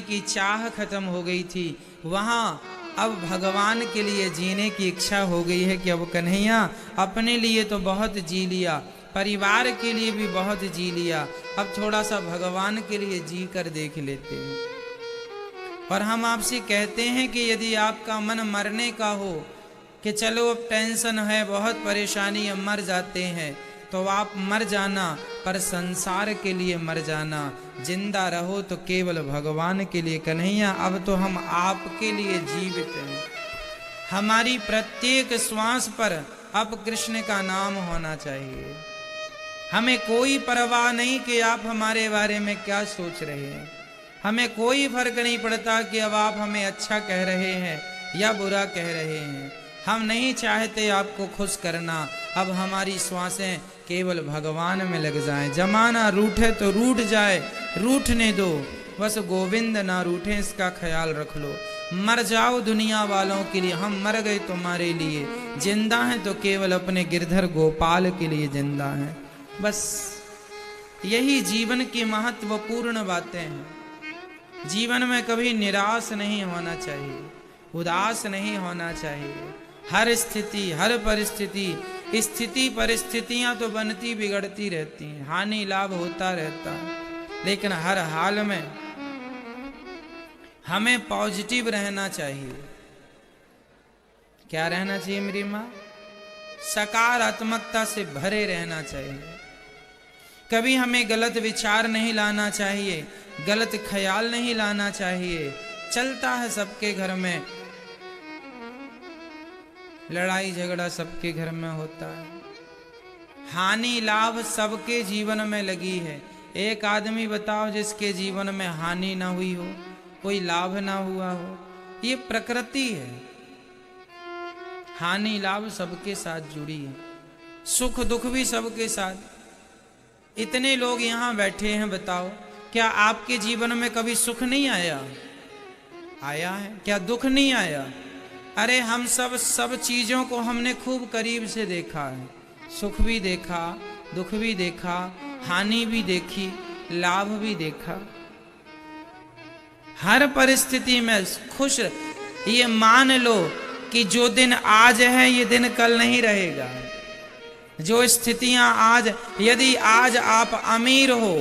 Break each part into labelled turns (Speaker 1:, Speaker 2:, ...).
Speaker 1: की चाह खत्म हो गई थी, वहाँ अब भगवान के लिए जीने की इच्छा हो गई है कि अब कन्हैया अपने लिए तो बहुत जी लिया, परिवार के लिए भी बहुत जी लिया, अब थोड़ा सा भगवान के लिए जी कर देख लेते हैं। और हम आपसे कहते हैं कि यदि आपका मन मरने का हो कि चलो अब टेंशन है, बहुत परेशानी, अब मर जाते हैं, तो आप मर जाना, पर संसार के लिए मर जाना। जिंदा रहो तो केवल भगवान के लिए। कन्हैया अब तो हम आपके लिए जीवित हैं, हमारी प्रत्येक श्वास पर अब कृष्ण का नाम होना चाहिए। हमें कोई परवाह नहीं कि आप हमारे बारे में क्या सोच रहे हैं, हमें कोई फर्क नहीं पड़ता कि अब आप हमें अच्छा कह रहे हैं या बुरा कह रहे हैं। हम नहीं चाहते आपको खुश करना, अब हमारी श्वासें केवल भगवान में लग जाएं। जमाना रूठे तो रूठ जाए, रूठने दो, बस गोविंद ना रूठे इसका ख्याल रख लो। मर जाओ दुनिया वालों के लिए, हम मर गए तुम्हारे लिए, जिंदा हैं तो केवल अपने गिरधर गोपाल के लिए जिंदा हैं। बस यही जीवन की महत्वपूर्ण बातें हैं। जीवन में कभी निराश नहीं होना चाहिए, उदास नहीं होना चाहिए। हर स्थिति, हर परिस्थिति, स्थिति परिस्थितियां तो बनती बिगड़ती रहती हैं, हानि लाभ होता रहता है, लेकिन हर हाल में हमें पॉजिटिव रहना चाहिए। क्या रहना चाहिए मेरी माँ? सकारात्मकता से भरे रहना चाहिए। कभी हमें गलत विचार नहीं लाना चाहिए, गलत ख्याल नहीं लाना चाहिए। चलता है सबके घर में, लड़ाई झगड़ा सबके घर में होता है, हानि लाभ सबके जीवन में लगी है। एक आदमी बताओ जिसके जीवन में हानि ना हुई हो, कोई लाभ ना हुआ हो। ये प्रकृति है, हानि लाभ सबके साथ जुड़ी है, सुख दुख भी सबके साथ। इतने लोग यहाँ बैठे हैं, बताओ क्या आपके जीवन में कभी सुख नहीं आया? आया है। क्या दुख नहीं आया? अरे हम सब चीजों को हमने खूब करीब से देखा है, सुख भी देखा, दुख भी देखा, हानि भी देखी, लाभ भी देखा। हर परिस्थिति में खुश, ये मान लो कि जो दिन आज है ये दिन कल नहीं रहेगा। जो स्थितियां आज, यदि आज आप अमीर हो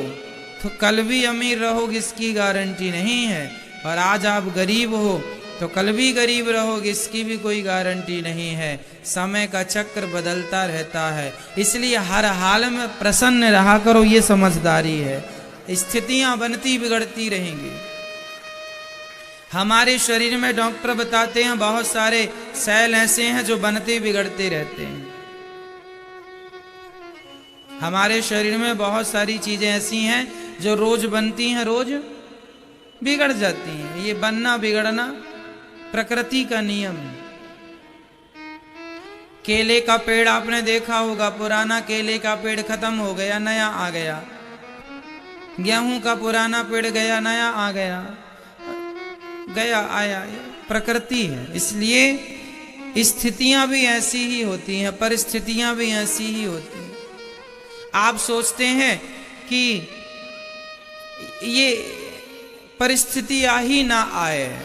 Speaker 1: तो कल भी अमीर रहोगे इसकी गारंटी नहीं है, और आज आप गरीब हो तो कल भी गरीब रहोगे इसकी भी कोई गारंटी नहीं है। समय का चक्र बदलता रहता है, इसलिए हर हाल में प्रसन्न रहा करो, ये समझदारी है। स्थितियां बनती बिगड़ती रहेंगी। हमारे शरीर में डॉक्टर बताते हैं बहुत सारे सेल ऐसे हैं जो बनते बिगड़ते रहते हैं। हमारे शरीर में बहुत सारी चीजें ऐसी हैं जो रोज बनती हैं, रोज बिगड़ जाती हैं। ये बनना बिगड़ना प्रकृति का नियम है। केले का पेड़ आपने देखा होगा, पुराना केले का पेड़ खत्म हो गया, नया आ गया। गेहूं का पुराना पेड़ गया, नया आ गया, गया आया। प्रकृति है, इसलिए स्थितियां भी ऐसी ही होती हैं, परिस्थितियां भी ऐसी ही होती हैं। आप सोचते हैं कि ये परिस्थिति आ ही ना आए,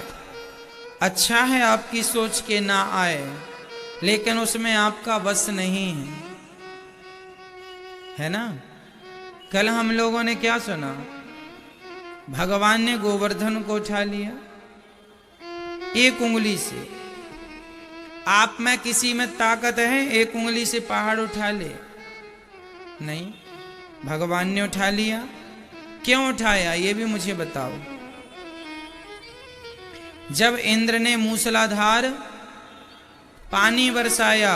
Speaker 1: अच्छा है आपकी सोच के ना आए, लेकिन उसमें आपका बस नहीं है ना। कल हम लोगों ने क्या सुना? भगवान ने गोवर्धन को उठा लिया एक उंगली से। आप में किसी में ताकत है एक उंगली से पहाड़ उठा ले? नहीं, भगवान ने उठा लिया। क्यों उठाया ये भी मुझे बताओ। जब इंद्र ने मूसलाधार पानी बरसाया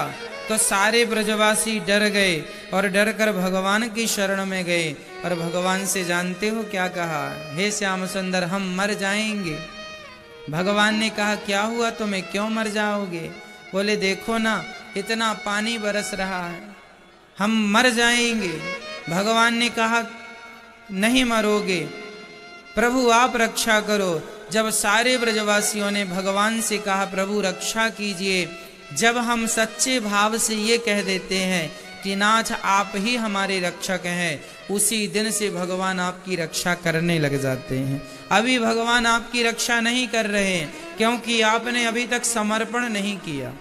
Speaker 1: तो सारे ब्रजवासी डर गए और डर कर भगवान की शरण में गए, और भगवान से जानते हो क्या कहा? हे श्याम सुंदर, हम मर जाएंगे। भगवान ने कहा क्या हुआ तुम्हें, क्यों मर जाओगे? बोले देखो ना इतना पानी बरस रहा है, हम मर जाएंगे। भगवान ने कहा नहीं मरोगे, प्रभु आप रक्षा करो। जब सारे ब्रजवासियों ने भगवान से कहा प्रभु रक्षा कीजिए, जब हम सच्चे भाव से ये कह देते हैं कि नाथ आप ही हमारे रक्षक हैं, उसी दिन से भगवान आपकी रक्षा करने लग जाते हैं। अभी भगवान आपकी रक्षा नहीं कर रहे हैं क्योंकि आपने अभी तक समर्पण नहीं किया।